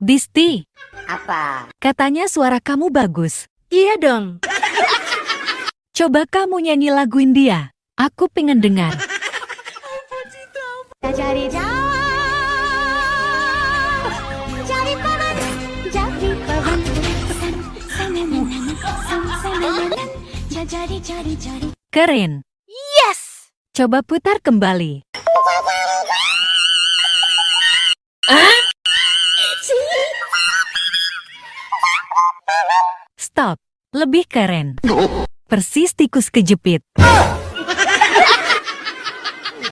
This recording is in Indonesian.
Disti, Apa? katanya suara kamu bagus. Iya dong. Coba kamu nyanyi lagu India. Aku pengen dengar. Cari Keren. Yes. Coba putar kembali. Stop. Lebih keren. Persis tikus kejepit.